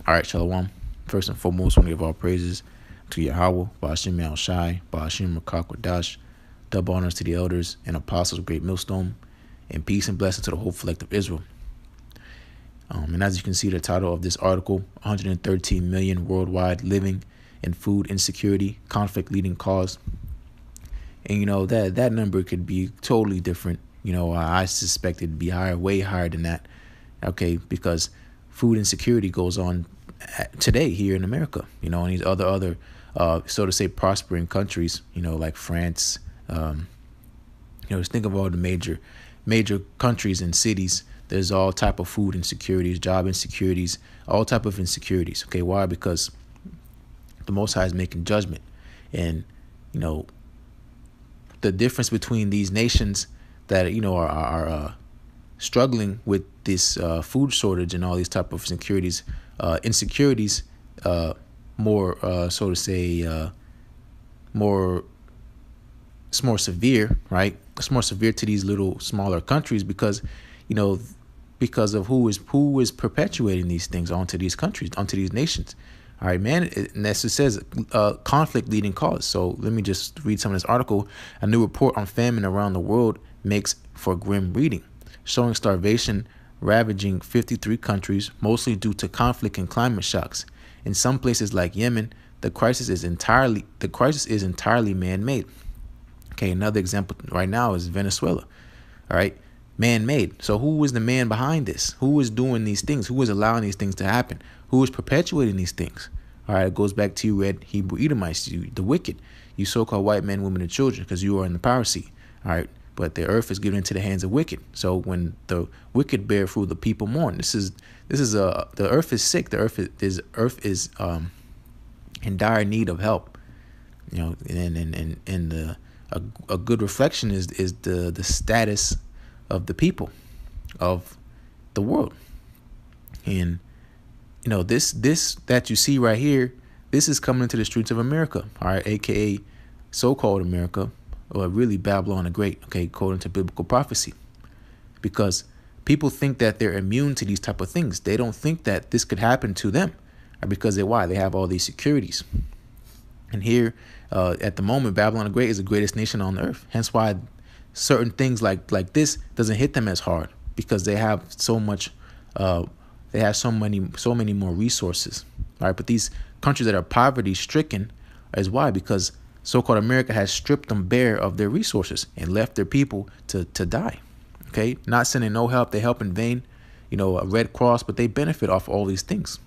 All right, Shalom. First and foremost, I want to give all praises to Yahawah, Ba'ashim Shai, Ba'ashim Rakakwadash. Double honors to the elders and apostles of Great Millstone, and peace and blessing to the whole elect of Israel. And as you can see, the title of this article, 113 million worldwide living in food insecurity, conflict leading cause. And, that number could be totally different. I suspect it'd be higher, way higher than that. Okay, because food insecurity goes on today here in America, and these other so to say, prospering countries, like France. Just think of all the major countries and cities. There's all type of food insecurities, job insecurities, all type of insecurities. Okay, why? Because the Most High is making judgment, and the difference between these nations that are struggling with this food shortage and all these type of insecurities, more so to say, it's more severe, right? It's more severe to these little smaller countries because of who is perpetuating these things onto these countries, onto these nations. All right, man. And that's what it says, conflict leading cause. So let me just read some of this article. A new report on famine around the world makes for grim reading, showing starvation ravaging 53 countries, mostly due to conflict and climate shocks. In some places like Yemen, the crisis is entirely man-made. Okay, another example right now is Venezuela. All right, man-made. So who is the man behind this? Who is doing these things? Who is allowing these things to happen? Who is perpetuating these things? All right, it goes back to you, red Hebrew Edomites, you, the wicked, you so-called white men, women, and children, because you are in the power seat. All right, but the earth is given into the hands of wicked. So when the wicked bear fruit, the people mourn. The earth is sick. The earth is in dire need of help. And a good reflection is the status of the people of the world. And this that you see right here, this is coming into the streets of America, all right, aka so-called America, or really Babylon the Great, okay, according to biblical prophecy. Because people think that they're immune to these type of things. They don't think that this could happen to them, because they have all these securities. And here, at the moment, Babylon the Great is the greatest nation on the earth. Hence why certain things like this doesn't hit them as hard, because they have so much. They have so many more resources. All right, but these countries that are poverty stricken is why, because so-called America has stripped them bare of their resources and left their people to die. Okay, not sending no help. They help in vain. A Red Cross, but they benefit off all these things.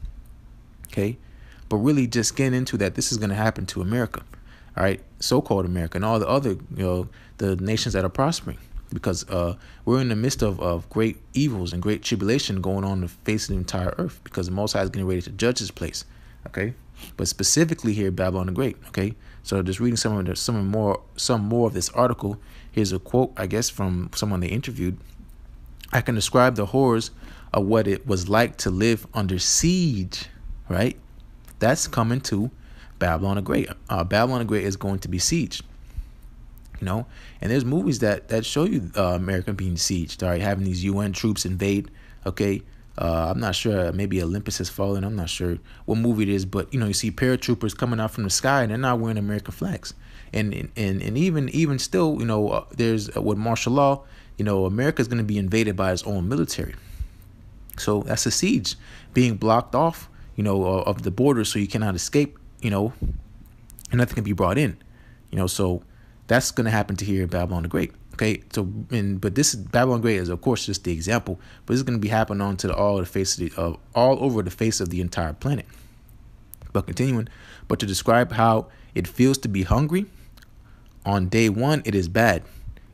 Okay, but really just getting into that, this is going to happen to America. All right, so-called America and all the other, the nations that are prospering, because we're in the midst of great evils and great tribulation going on the face of the entire earth, because the Most High is getting ready to judge this place. Okay, but specifically here, Babylon the Great. Okay, so just reading some more of this article. Here's a quote, I guess, from someone they interviewed. I can describe the horrors of what it was like to live under siege. Right, that's coming to Babylon the Great. Babylon the Great is going to be sieged. And there's movies that show you America being sieged. All right, having these UN troops invade. Okay, I'm not sure. Maybe Olympus Has Fallen. I'm not sure what movie it is, but you see paratroopers coming out from the sky and they're not wearing American flags. And even still, there's with martial law. America is going to be invaded by its own military. So that's a siege, being blocked off, of the border, so you cannot escape. And nothing can be brought in. So that's going to happen to here in Babylon the Great. Okay, so but this Babylon the Great is of course just the example, but this is going to be happening on to all over the face of the entire planet. But continuing, but to describe how it feels to be hungry, on day one it is bad,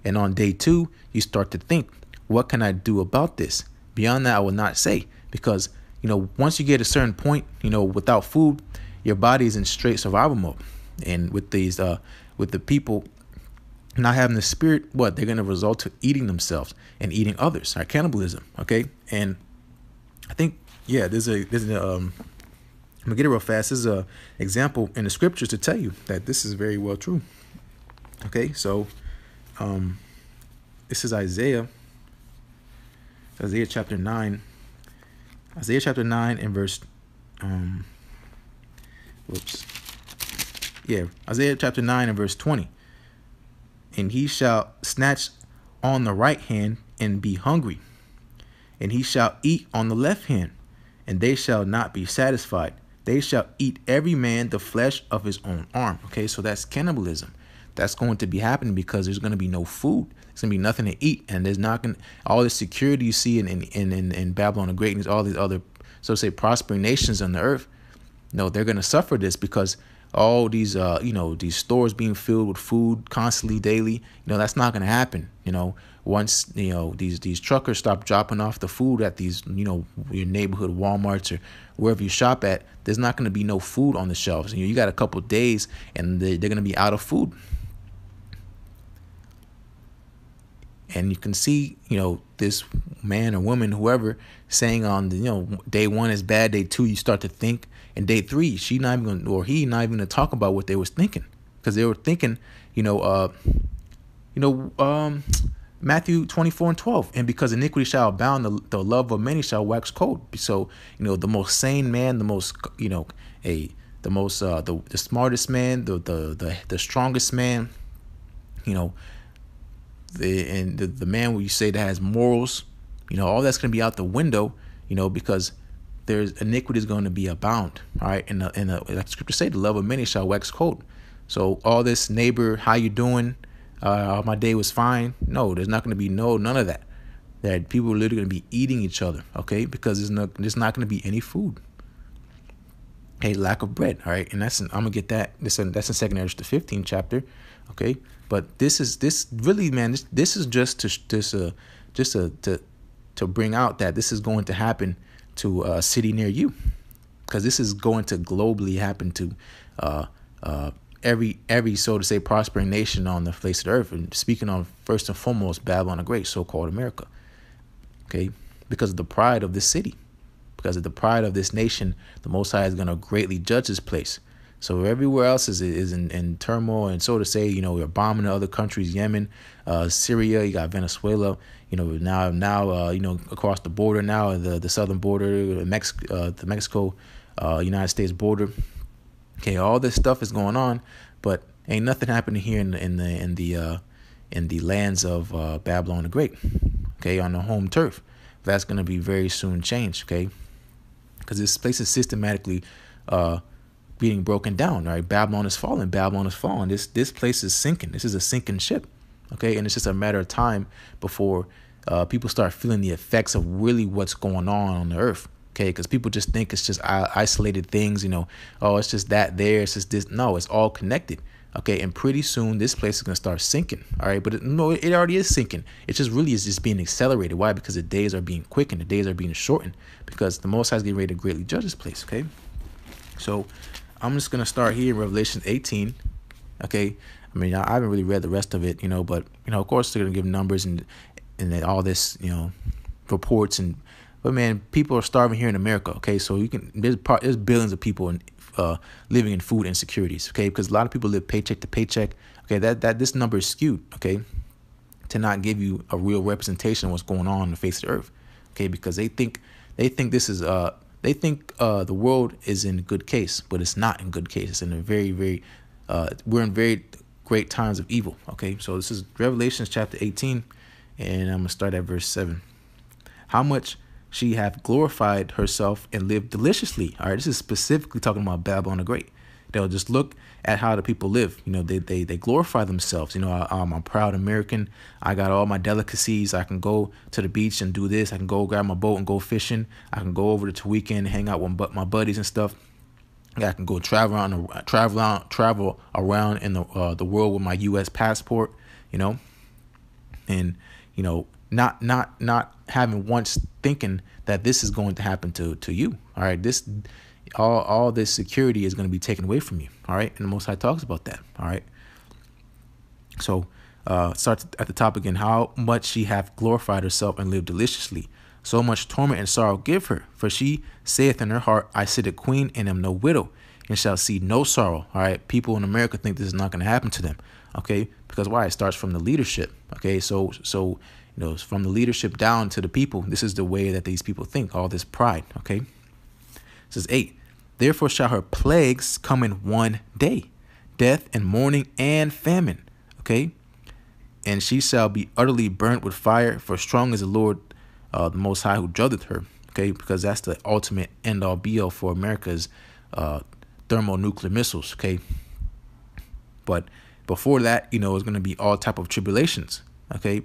and on day two you start to think, what can I do about this? Beyond that, I will not say, because once you get a certain point, without food, your body is in straight survival mode, and with the people not having the spirit, they're going to result to eating themselves and eating others, right? Cannibalism. Okay, and I think there's I'm gonna get it real fast. There's a example in the scriptures to tell you that this is very well true. Okay, so this is Isaiah chapter 9. Isaiah chapter 9 and verse Whoops. Yeah, Isaiah chapter 9 and verse 20. And he shall snatch on the right hand and be hungry, and he shall eat on the left hand, and they shall not be satisfied. They shall eat every man the flesh of his own arm. Okay, so that's cannibalism. That's going to be happening because there's going to be no food. There's going to be nothing to eat, and there's not going to, all the security you see in Babylon the Great and all these other, so to say, prospering nations on the earth. No, they're going to suffer this because all these these stores being filled with food constantly, daily. That's not going to happen. Once these truckers stop dropping off the food at these your neighborhood Walmarts or wherever you shop at, there's not going to be no food on the shelves. You got a couple of days and they're going to be out of food. And you can see, this man or woman, whoever, saying on the, day one is bad, day two you start to think, and day three he not even going to talk about what they was thinking, because they were thinking, Matthew 24 and 12, and because iniquity shall abound, the love of many shall wax cold. So the most sane man, the smartest man, the strongest man, the man where you say that has morals, all that's going to be out the window, because there's iniquity is going to be abound. All right. And like scripture say, the love of many shall wax cold. So all this neighbor, how you doing? My day was fine. No, there's not going to be none of that. That people are literally going to be eating each other. Okay. Because there's not going to be any food. Okay. Lack of bread. All right. And I'm going to get that. That's in 2 Ezra the 15th chapter. Okay. But this really, man, this is just to bring out that this is going to happen to a city near you, because this is going to globally happen to every so to say prospering nation on the face of the earth. And speaking on first and foremost Babylon the Great, so-called America. Okay, because of the pride of this city, because of the pride of this nation, the Most High is going to greatly judge this place. So everywhere else is in turmoil, and so to say, we're bombing other countries, Yemen, Syria, you got Venezuela, now across the border now, the southern border, the Mexico, United States border. Okay, all this stuff is going on, but ain't nothing happening here in the lands of Babylon the Great. Okay, on the home turf. That's going to be very soon changed. Okay, because this place is systematically being broken down. All right, Babylon is falling. Babylon is falling. This place is sinking. This is a sinking ship. Okay, and it's just a matter of time before people start feeling the effects of really what's going on the earth. Okay, because people just think it's just isolated things. Oh, it's just that there. It's just this. No, it's all connected. Okay, and pretty soon this place is gonna start sinking. All right, but it already is sinking. It just really is just being accelerated. Why? Because the days are being quickened. The days are being shortened. Because the Most High is getting ready to greatly judge this place. Okay, so I'm just gonna start here in Revelation 18. Okay, I mean I haven't really read the rest of it, but of course they're gonna give numbers and all this, reports but man, people are starving here in America. Okay, so there's billions of people living in food insecurities. Okay, because a lot of people live paycheck to paycheck. Okay, that this number is skewed. Okay, to not give you a real representation of what's going on the face of the earth. Okay, because they think this is the world is in good case, but it's not in good case. It's in a very, very we're in very great times of evil. Okay, so this is Revelation chapter 18, and I'm gonna start at verse 7. How much she hath glorified herself and lived deliciously. All right, this is specifically talking about Babylon the Great. They'll just look at how the people live. They glorify themselves. I'm a proud American. I got all my delicacies. I can go to the beach and do this. I can go grab my boat and go fishing. I can go over to weekend and hang out with my buddies and stuff. I can go travel around in the world with my U.S. passport. And not having once thinking that this is going to happen to you. All right, all this security is going to be taken away from you. All right, and the Most High talks about that. All right, so starts at the top again. How much she hath glorified herself and lived deliciously. So much torment and sorrow give her, for she saith in her heart, I sit a queen and am no widow, and shall see no sorrow. All right, people in America think this is not going to happen to them. Okay, because why? It starts from the leadership. Okay, so from the leadership down to the people. This is the way that these people think. All this pride. Okay, it says 8. Therefore shall her plagues come in one day, death and mourning and famine. Okay. And she shall be utterly burnt with fire, for strong is the Lord, the Most High, who judgeth her. Okay, because that's the ultimate end all be all for America's thermonuclear missiles. Okay, but before that, it's going to be all type of tribulations. Okay,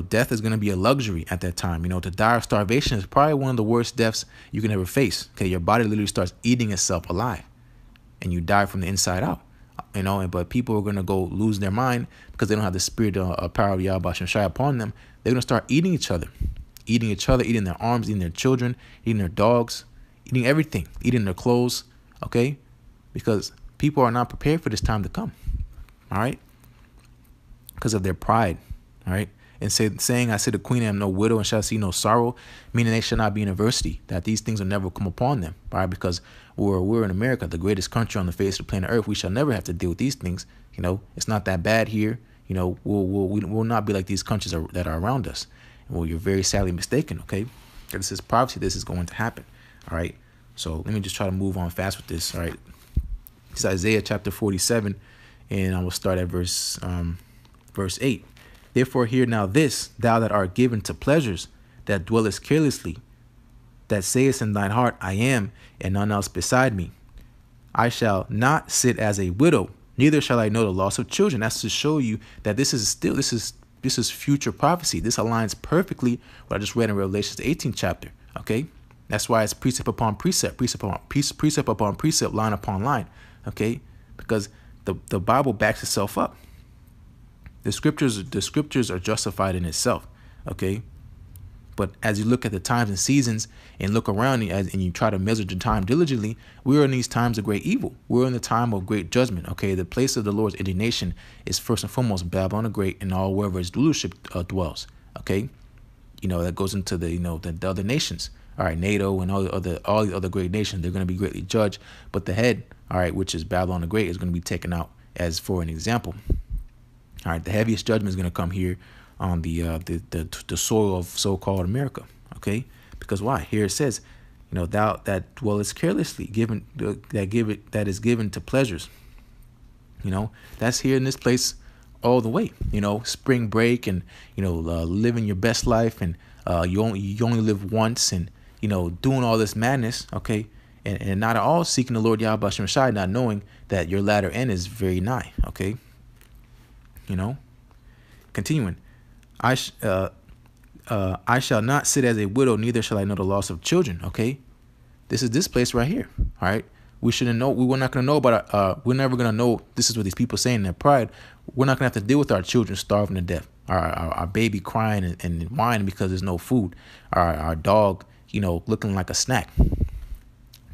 death is going to be a luxury at that time. To die of starvation is probably one of the worst deaths you can ever face. Okay, your body literally starts eating itself alive, and you die from the inside out. But people are going to go lose their mind because they don't have the spirit of power of YAHAWASHI upon them. They're going to start eating each other, eating their arms, eating their children, eating their dogs, eating everything, eating their clothes. Okay, because people are not prepared for this time to come. All right, because of their pride. All right, and saying, I say the queen, I am no widow and shall see no sorrow, meaning they shall not be in adversity, that these things will never come upon them. All right, because we're in America, the greatest country on the face of the planet Earth. We shall never have to deal with these things. It's not that bad here. We'll not be like these countries that are around us. Well, you're very sadly mistaken. Okay, this is prophecy. This is going to happen. All right. So let me just try to move on fast with this. All right. It's Isaiah chapter 47, and I will start at verse 8. Therefore hear now this, thou that art given to pleasures, that dwellest carelessly, that sayest in thine heart, I am, and none else beside me. I shall not sit as a widow, neither shall I know the loss of children. That's to show you that this is future prophecy. This aligns perfectly with what I just read in Revelation, the 18th chapter. Okay, that's why it's precept upon precept, precept upon precept, line upon line. Okay, because the Bible backs itself up. The scriptures are justified in itself. Okay, but as you look at the times and seasons and look around and you try to measure the time diligently, we're in these times of great evil. We're in the time of great judgment. Okay, the place of the Lord's indignation is first and foremost Babylon the Great and all wherever its rulership dwells. Okay, that goes into the the other nations. All right, NATO and all the other great nations, they're going to be greatly judged. But the head, all right, which is Babylon the Great, is going to be taken out as for an example. All right, the heaviest judgment is going to come here on the soil of so-called America. Okay, because why? Here it says, thou that dwellest carelessly, that is given to pleasures. That's here in this place all the way. Spring break and living your best life, and you only live once, and doing all this madness. Okay, and not at all seeking the Lord YAHAWASHI, not knowing that your latter end is very nigh. Okay. Continuing, I shall not sit as a widow, neither shall I know the loss of children. Okay, this is this place right here. All right, we shouldn't know. We're not going to know about. We're never going to know. This is what these people say in their pride. We're not going to have to deal with our children starving to death, our baby crying and whining because there's no food, our dog, looking like a snack.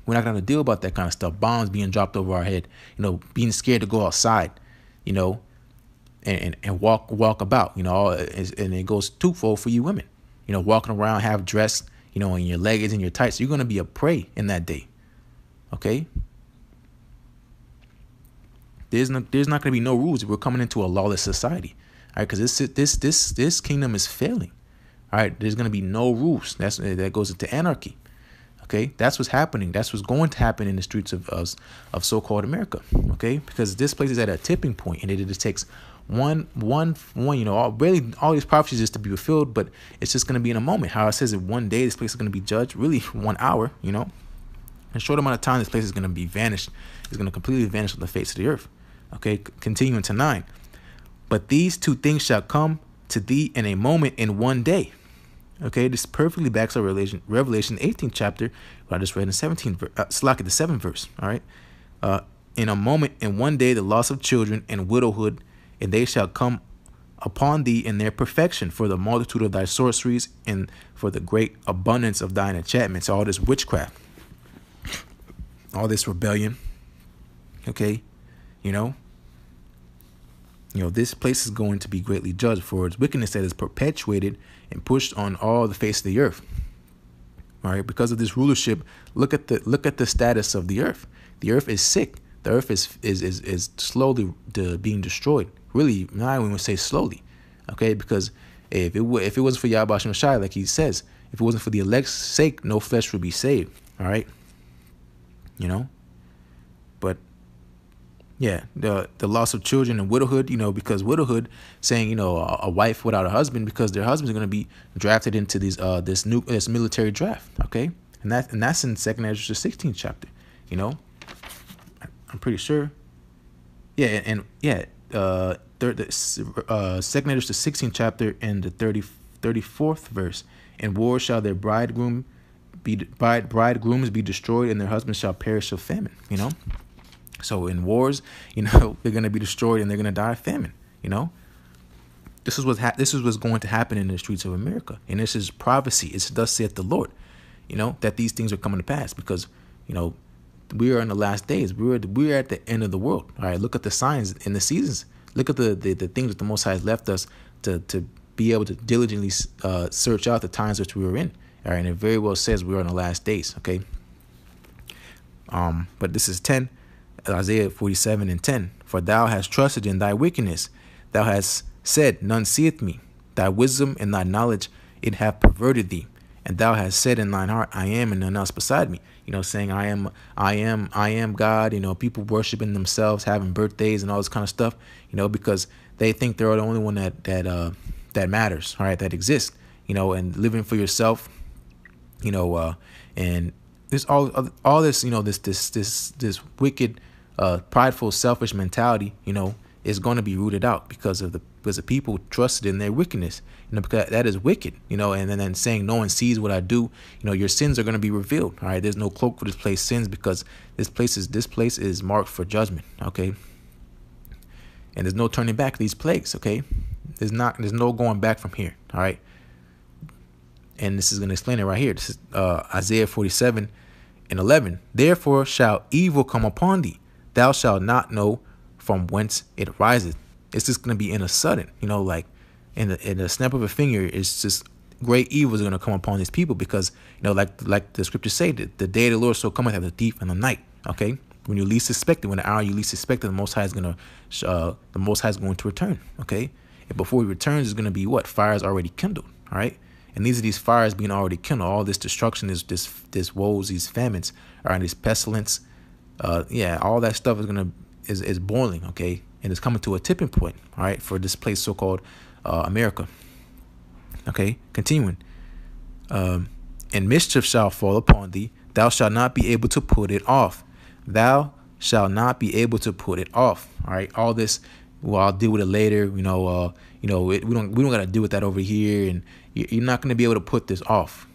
We're not going to deal about that kind of stuff. Bombs being dropped over our head. Being scared to go outside. And walk about, and it goes twofold for you women, walking around half dressed, in your leggings and your tights. You're going to be a prey in that day. Okay. There's not going to be no rules. We're coming into a lawless society. All right. Because this kingdom is failing. All right. There's going to be no rules. That goes into anarchy. Okay. That's what's happening. That's what's going to happen in the streets of so-called America. Okay. Because this place is at a tipping point, and it just takes one, really all these prophecies is to be fulfilled, but it's just going to be in a moment. How it says that one day this place is going to be judged, really 1 hour, in a short amount of time, this place is going to be vanished. It's going to completely vanish from the face of the earth. Okay, continuing to 9. But these two things shall come to thee in a moment, in one day. Okay, this perfectly backs up Revelation 18th chapter, what I just read in the 17th verse, the 7th verse. All right, in a moment, in one day, the loss of children and widowhood, and they shall come upon thee in their perfection, for the multitude of thy sorceries and for the great abundance of thine enchantments. All this witchcraft, all this rebellion. Okay, this place is going to be greatly judged for its wickedness that is perpetuated and pushed on all the face of the earth. All right, because of this rulership, look at the status of the earth. The earth is sick. The earth is slowly being destroyed. Really, not even say slowly. Okay, because if it wasn't for YAHAWASHI, like he says, if it wasn't for the elect's sake, no flesh would be saved. All right. you know. But yeah, the loss of children and widowhood, you know, because widowhood, saying, you know, a wife without a husband, because their husbands are going to be drafted into these this military draft, okay, and that's in Second Ezra the 16th chapter, you know. I'm pretty sure, yeah, and yeah, Second Ezra the 16th chapter and the 34th verse. In war shall their bridegrooms be destroyed, and their husbands shall perish of famine, you know. So in wars, you know, they're going to be destroyed and they're going to die of famine, you know. This is what's going to happen in the streets of America. And this is prophecy. It's thus saith the Lord, you know, that these things are coming to pass, because, you know, we are in the last days. We're at the end of the world. All right. Look at the signs and the seasons. Look at the things that the Most High has left us to be able to diligently search out the times which we were in. All right. And it very well says we are in the last days. OK. But this is 10. Isaiah 47 and 10. For thou hast trusted in thy wickedness. Thou hast said, none seeth me. Thy wisdom and thy knowledge, it hath perverted thee. And thou hast said in thine heart, I am, and none else beside me. You know, saying I am God. You know, people worshiping themselves, having birthdays and all this kind of stuff, you know, because they think they're the only one that matters. All right. That exists, you know, and living for yourself, you know, and this all this, you know, this wicked, prideful, selfish mentality, you know, is going to be rooted out because the people trusted in their wickedness, you know, because that is wicked, you know, and then saying no one sees what I do, you know, your sins are going to be revealed. All right, there's no cloak for this place sins, because this place is marked for judgment. Okay, and there's no turning back these plagues. Okay, there's no going back from here. All right, and this is going to explain it right here. This is Isaiah 47 and 11. Therefore shall evil come upon thee. Thou shalt not know from whence it riseth. It's just going to be in a sudden, you know, like in a snap of a finger. It's just great evils are going to come upon these people, because, you know, like the scriptures say, that the day of the Lord so cometh as a thief in the night. Okay, when you least suspect it, when the hour you least suspect it, the Most High is going to return. Okay, and before he returns, is going to be what? Fires already kindled. All right. And these fires being already kindled, all this destruction, this woes, these famines, all right, this pestilence, yeah, all that stuff is boiling, okay, and it's coming to a tipping point, all right, for this place so-called America. Okay, continuing, and mischief shall fall upon thee; thou shalt not be able to put it off. Thou shalt not be able to put it off. All right, all this. Well, I'll deal with it later. You know, we don't got to deal with that over here, and you're not going to be able to put this off.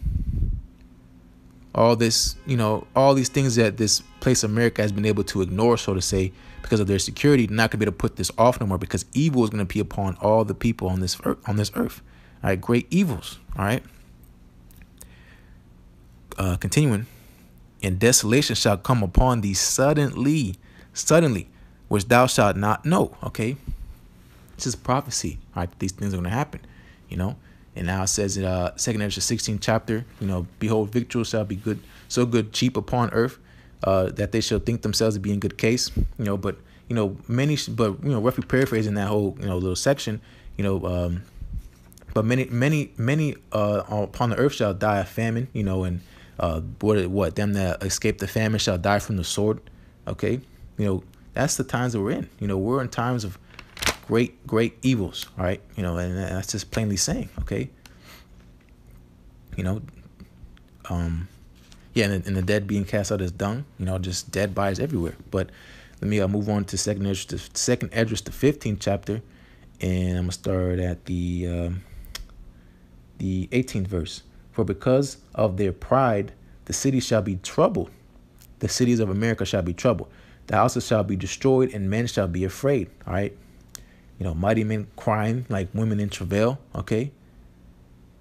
All this, you know, all these things that this place America has been able to ignore, so to say, because of their security, they're not going to be able to put this off no more, because evil is going to be upon all the people on this earth. All right, great evils. All right. Continuing, and desolation shall come upon thee suddenly, which thou shalt not know. Okay, this is prophecy. All right, these things are going to happen, you know. And now it says in 2nd Ezra 16th chapter, you know, behold, victuals shall be good, so good, cheap upon earth, that they shall think themselves to be in good case. You know, but, you know, roughly paraphrasing that whole, you know, little section, you know, but many upon the earth shall die of famine, you know, and what them that escape the famine shall die from the sword. Okay, you know, that's the times that we're in. You know, we're in times of great evils. All right, you know, and that's just plainly saying. Okay, you know, yeah, and the dead being cast out as dung. You know, just dead bodies everywhere. But let me move on to Second Ezra, the 15th chapter, and I'm gonna start at the 18th verse. For because of their pride, the city shall be troubled. The cities of America shall be troubled. The houses shall be destroyed, and men shall be afraid. All right. You know, mighty men crying like women in travail. Okay.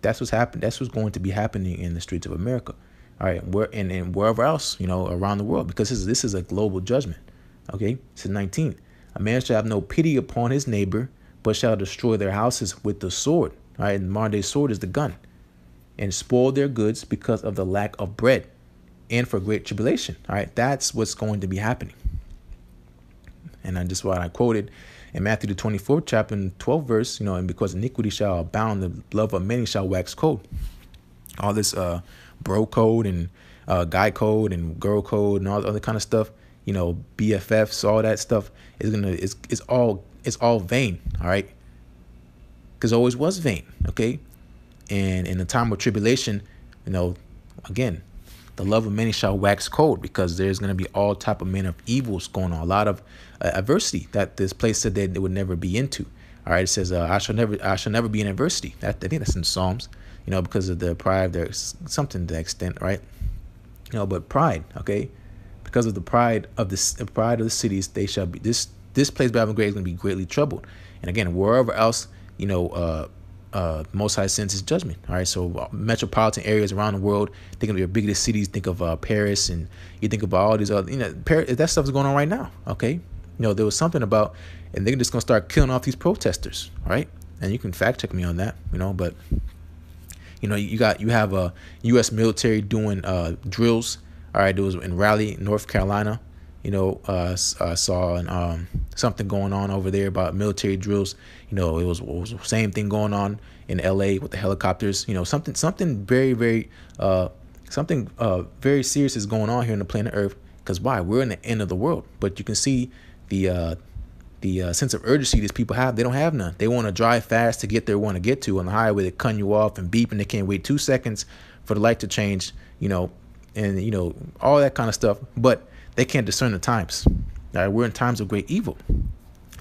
That's what's happened. That's what's going to be happening in the streets of America. All right. And wherever else, you know, around the world, because this is a global judgment. Okay. This is 19. A man shall have no pity upon his neighbor, but shall destroy their houses with the sword. All right. And modern day sword is the gun. And spoil their goods because of the lack of bread and for great tribulation. All right. That's what's going to be happening. And just what I quoted in Matthew the 24th chapter and 12th verse, you know, and because iniquity shall abound, the love of many shall wax cold. All this bro code and guy code and girl code and all the other kind of stuff, you know, BFFs, all that stuff is it's all vain, all right? Because it always was vain, okay? And in the time of tribulation, you know, again, the love of many shall wax cold, because there's going to be all type of men of evils going on, a lot of adversity that this place said that they would never be into. All right, it says, I shall never be in adversity. I think that's in Psalms, you know, because of the pride. There's something to that extent, right? You know, but pride, okay, because of the pride of the cities, they shall be, this place Babylon Great is going to be greatly troubled. And again, wherever else, you know, Most High sends his judgment. All right, so metropolitan areas around the world, think of your biggest cities, think of Paris, and you think about all these other, you know, that stuff is going on right now. Okay, you know, there was something about, and they're just gonna start killing off these protesters, right? And you can fact check me on that, you know, but you know, you have a U.S. military doing drills. All right, there was in Raleigh, North Carolina. You know, saw something going on over there about military drills. You know, it was the same thing going on in L.A. with the helicopters. You know, something very, very very serious is going on here on the planet Earth. Because why? We're in the end of the world. But you can see the sense of urgency these people have. They don't have none. They want to drive fast to get there, want to get to on the highway. They cut you off and beep, and they can't wait 2 seconds for the light to change. You know, and you know all that kind of stuff. But they can't discern the times. All right, we're in times of great evil.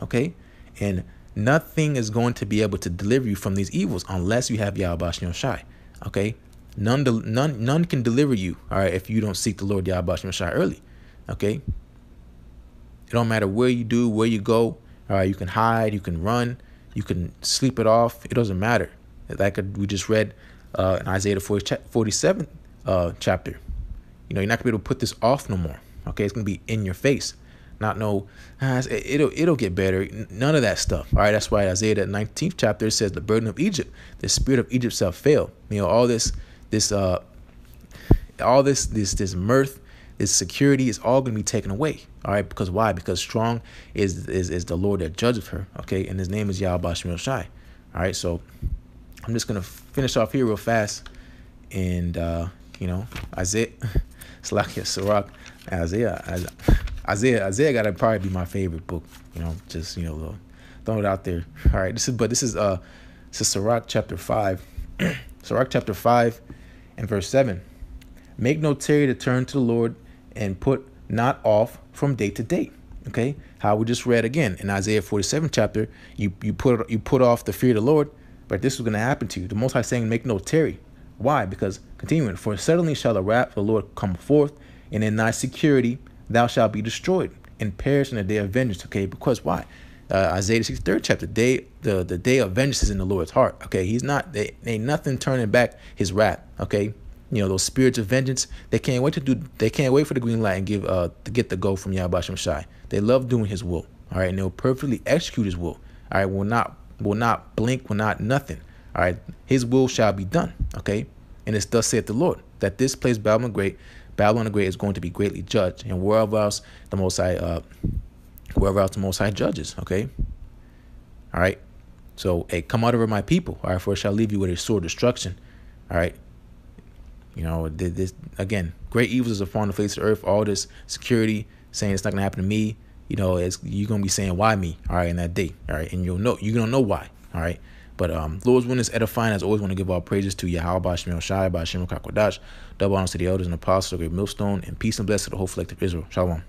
Okay, and nothing is going to be able to deliver you from these evils unless you have YAHAWASHI. Okay, none can deliver you. All right, if you don't seek the Lord YAHAWASHI early. Okay, it don't matter where you do, where you go. All right, you can hide, you can run, you can sleep it off. It doesn't matter. Like we just read in Isaiah 47 chapter. You know, you're not gonna be able to put this off no more. Okay, it's gonna be in your face. Not no, it'll get better. None of that stuff. All right, that's why Isaiah that 19th chapter says the burden of Egypt, the spirit of Egypt shall fail. You know, all this mirth, this security is all gonna be taken away. All right, because why? Because strong is the Lord that judgeth her. Okay, and his name is YAHAWASHI. All right, so I'm just gonna finish off here real fast, and you know, Isaiah, Isaiah gotta probably be my favorite book. You know, just, you know, throw it out there. All right, this is Sirach chapter 5, Sirach chapter 5 and verse 7. Make no tarry to turn to the Lord, and put not off from day to day. Okay, how we just read again in Isaiah 47 chapter. You put off the fear of the Lord, but this is going to happen to you. The Most High saying, make no tarry. Why? Because continuing, for suddenly shall the wrath of the Lord come forth, and in thy security thou shalt be destroyed and perish in the day of vengeance. Okay, because why? Isaiah 63rd chapter, the day of vengeance is in the Lord's heart. Okay, he's not, they ain't nothing turning back his wrath. Okay, you know, those spirits of vengeance, they can't wait for the green light and to get the go from YAHAWASHI. They love doing his will. All right, and they'll perfectly execute his will. All right, will not blink, will not nothing. All right, his will shall be done. Okay, and it's thus saith the Lord, that this place Babylon the Great is going to be greatly judged, and wherever else the Most High judges. Okay, all right. So, hey, come out of her, my people. All right, for it shall leave you with a sore destruction. All right. You know, this again, great evils is upon the face of the earth. All this security saying it's not gonna happen to me. You know, you're gonna be saying, why me? All right, in that day. All right, and you're gonna know why. All right. But Lord's witness edifying, as always, want to give all praises to Yahawah, Bashim Shai, Bashim Kakwadash, double honors to the elders and apostles of the great millstone, and peace and blessing to the whole collective Israel. Shalom.